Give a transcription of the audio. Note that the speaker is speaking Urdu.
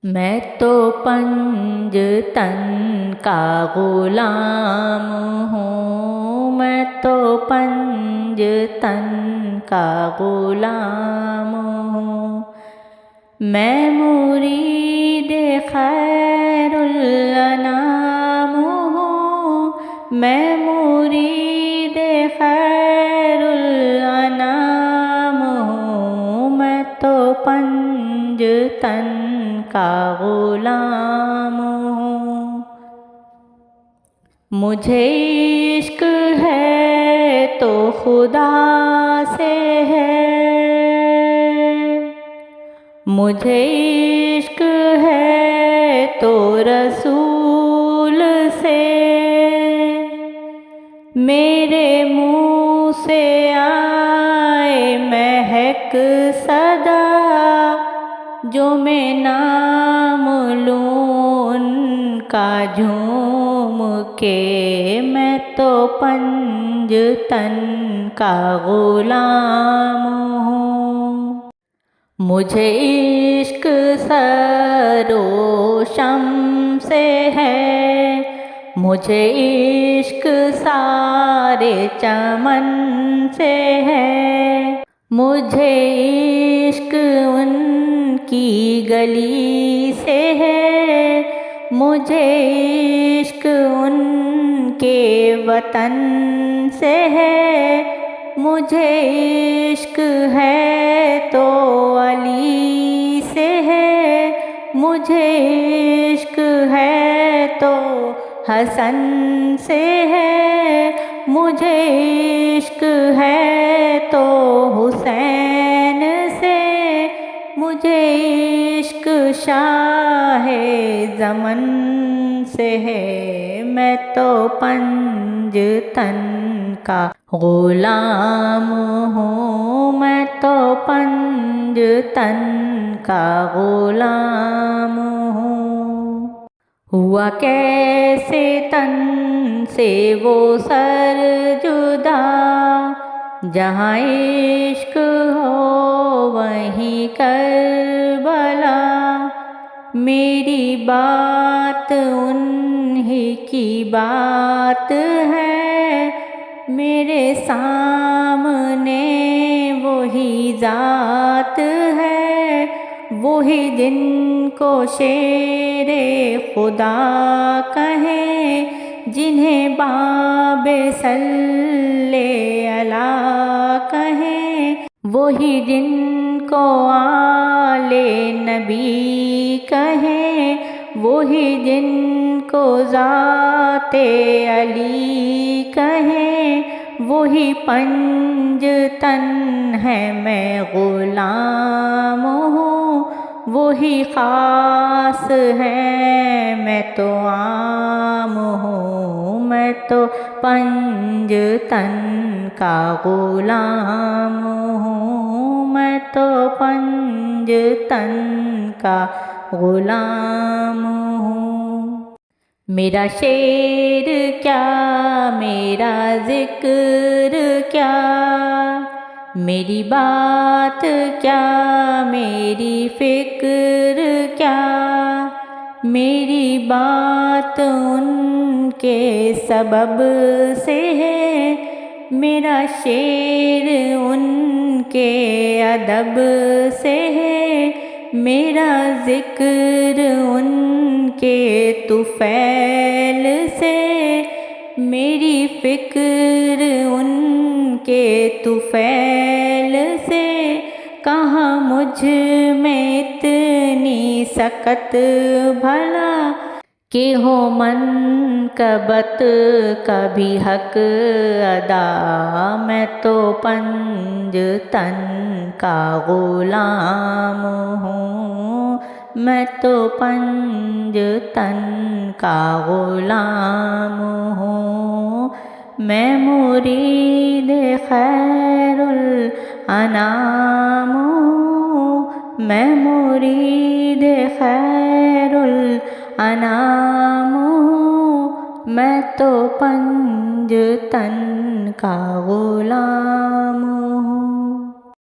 میں تو پنج تن کا غلام ہوں، میں تو پنج تن کا غلام ہوں، میں مرید خیر الانام ہوں، میں مرید خیر الانام ہوں، میں تو پنج تن کا غلام ہوں۔ مجھے عشق ہے تو خدا سے ہے، مجھے عشق ہے تو رسول سے، میرے منہ سے آئے مہک صدا، جو میں نام لوں ان کا جھوم کے، میں تو پنج تن کا غلام ہوں۔ مجھے عشق سر و شم سے ہے، مجھے عشق سارے چمن سے ہے، مجھے عشق ان کی گلی سے ہے، مجھے عشق ان کے وطن سے ہے، مجھے عشق ہے تو علی سے ہے، مجھے عشق ہے تو حسن سے ہے، مجھے عشق ہے تو حسین سے، مجھے عشق شاہ زمن سے ہے، میں تو پنج تن کا غلام ہوں، میں تو پنج تن کا غلام ہوں۔ ہوا کیسے تن سے وہ سر جدا، جہاں عشق ہو وہیں کربلا، میری بات انہی کی بات ہے، میرے سامنے وہی ذات ہے، وہی جن کو شیر خدا کہیں، جنہیں باب صلی علیہ کہیں، وہی جن کو آل نبی کہیں، وہی جن کو ذات علی کہیں، وہی پنج تن ہے میں غلام ہوں، وہی خاص ہے میں تو عام ہوں، میں تو پنج تن کا غلام ہوں، میں تو پنج تن کا غلام ہوں۔ میرا شعر کیا، میرا ذکر کیا، میری بات کیا، میری فکر کیا، میری بات ان کے سبب سے ہے، میرا شعر ان کے ادب سے ہے، میرا ذکر ان کے طفیل سے، میری فکر ان کے طفیل سے، کہاں مجھ میں اتنی سکت بھلا، کہ ہو منقبت کبھی حق ادا، میں تو پنج تن کا غلام ہوں، میں تو پنج تن کا غلام ہوں، میں مرید خیر الانام ہوں، میں مرید خیر الانام ہوں، میں تو پنج تن کا غلام ہوں۔